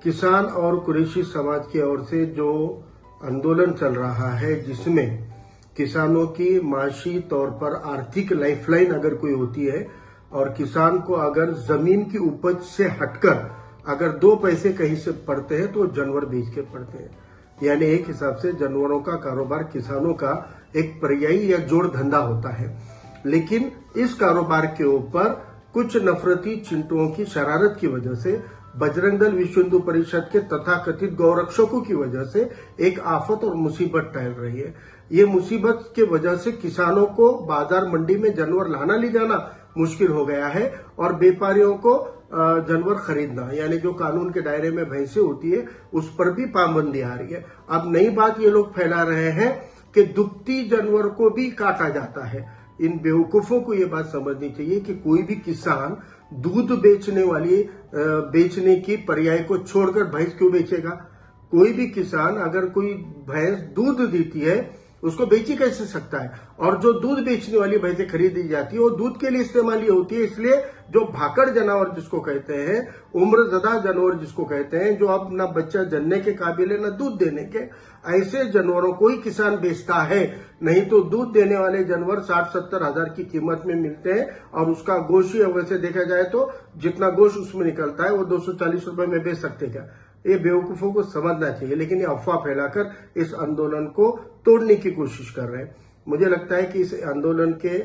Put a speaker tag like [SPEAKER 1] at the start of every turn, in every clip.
[SPEAKER 1] किसान और कुरैशी समाज की ओर से जो आंदोलन चल रहा है, जिसमें किसानों की माशी तौर पर आर्थिक लाइफलाइन अगर कोई होती है और किसान को अगर जमीन की उपज से हटकर अगर 2 पैसे कहीं से पड़ते हैं तो जानवर बेच के पड़ते हैं। यानी एक हिसाब से जानवरों का कारोबार किसानों का एक पर्यायी या जोड़ धंधा होता है। लेकिन इस कारोबार के ऊपर कुछ नफरती चिंटुओं की शरारत की वजह से बजरंग दल विश्व हिंदू परिषद के तथाकथित गौरक्षकों की वजह से एक आफत और मुसीबत टहल रही है। ये मुसीबत के वजह से किसानों को बाजार मंडी में जानवर लाना ले जाना मुश्किल हो गया है और व्यापारियों को जानवर खरीदना, यानी जो कानून के दायरे में भैंसें होती है उस पर भी पाबंदी आ रही है। अब नई बात ये लोग फैला रहे हैं कि दुभती जानवर को भी काटा जाता है। इन बेवकूफों को ये बात समझनी चाहिए कि कोई भी किसान दूध बेचने की पर्याय को छोड़कर भैंस क्यों बेचेगा। कोई भी किसान अगर कोई भैंस दूध देती है उसको बेची कैसे सकता है। और जो दूध बेचने वाली भैंसें खरीदी जाती है वो दूध के लिए इस्तेमाल होती है। इसलिए जो भाकड़ जानवर जिसको कहते हैं, उम्रज़दा जानवर जिसको कहते हैं, जो अब ना बच्चा जनने के काबिल है ना दूध देने के, ऐसे जानवरों को ही किसान बेचता है। नहीं तो दूध देने वाले जानवर 60-70 हजार की कीमत में मिलते हैं और उसका गोश्त ही वैसे देखा जाए तो जितना गोश्त उसमें निकलता है वो 240 रुपए में बेच सकते क्या। ये बेवकूफों को समझना चाहिए, लेकिन ये अफवाह फैलाकर इस आंदोलन को तोड़ने की कोशिश कर रहे हैं। मुझे लगता है कि इस आंदोलन के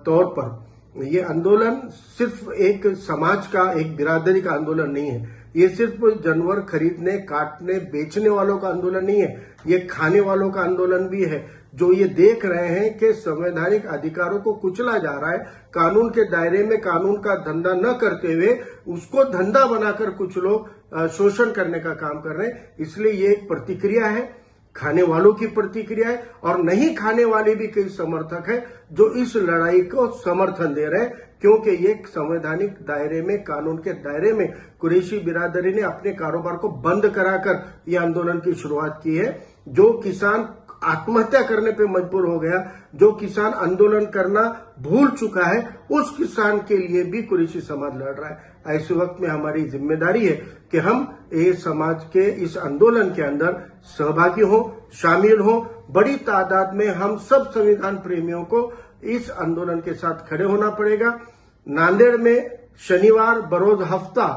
[SPEAKER 1] तौर पर ये आंदोलन सिर्फ एक समाज का, एक बिरादरी का आंदोलन नहीं है। ये सिर्फ जानवर खरीदने, काटने, बेचने वालों का आंदोलन नहीं है, ये खाने वालों का आंदोलन भी है, जो ये देख रहे हैं कि संवैधानिक अधिकारों को कुचला जा रहा है। कानून के दायरे में कानून का धंधा न करते हुए उसको धंधा बनाकर कुछ लोग शोषण करने का काम कर रहे हैं। इसलिए ये एक प्रतिक्रिया है, खाने वालों की प्रतिक्रिया है, और नहीं खाने वाले भी कई समर्थक हैं जो इस लड़ाई को समर्थन दे रहे हैं, क्योंकि ये संवैधानिक दायरे में, कानून के दायरे में कुरैशी बिरादरी ने अपने कारोबार को बंद कराकर ये आंदोलन की शुरुआत की है। जो किसान आत्महत्या करने पे मजबूर हो गया, जो किसान आंदोलन करना भूल चुका है, उस किसान के लिए भी कुरैशी समाज लड़ रहा है। ऐसे वक्त में हमारी जिम्मेदारी है कि हम ये समाज के इस आंदोलन के अंदर सहभागी हो, शामिल हो। बड़ी तादाद में हम सब संविधान प्रेमियों को इस आंदोलन के साथ खड़े होना पड़ेगा। नांदेड़ में शनिवार बरोज हफ्ता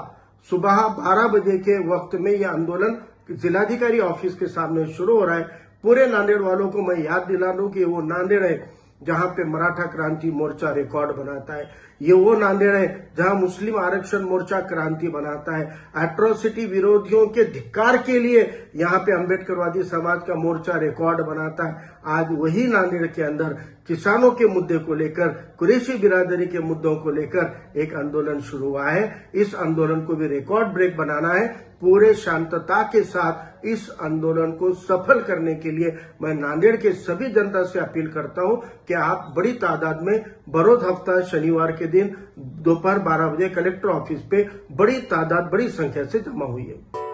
[SPEAKER 1] सुबह 12 बजे के वक्त में यह आंदोलन जिलाधिकारी ऑफिस के सामने शुरू हो रहा है। पूरे नांदेड़ वालों को मैं याद दिला दूं कि वो नांदेड़ है जहां पे मराठा क्रांति मोर्चा रिकॉर्ड बनाता है। ये वो नांदेड़ है जहां मुस्लिम आरक्षण मोर्चा क्रांति बनाता है। एट्रोसिटी विरोधियों के धिक्कार के लिए यहाँ पे अम्बेडकरवादी समाज का मोर्चा रिकॉर्ड बनाता है। आज वही नांदेड़ के अंदर किसानों के मुद्दे को लेकर, कुरैशी बिरादरी के मुद्दों को लेकर एक आंदोलन शुरू हुआ है। इस आंदोलन को भी रिकॉर्ड ब्रेक बनाना है। पूरे शांतता के साथ इस आंदोलन को सफल करने के लिए मैं नांदेड़ के सभी जनता से अपील करता हूं कि आप बड़ी तादाद में बरोज हफ्ता शनिवार के दिन दोपहर 12 बजे कलेक्टर ऑफिस पे बड़ी तादाद, बड़ी संख्या से जमा हुई है।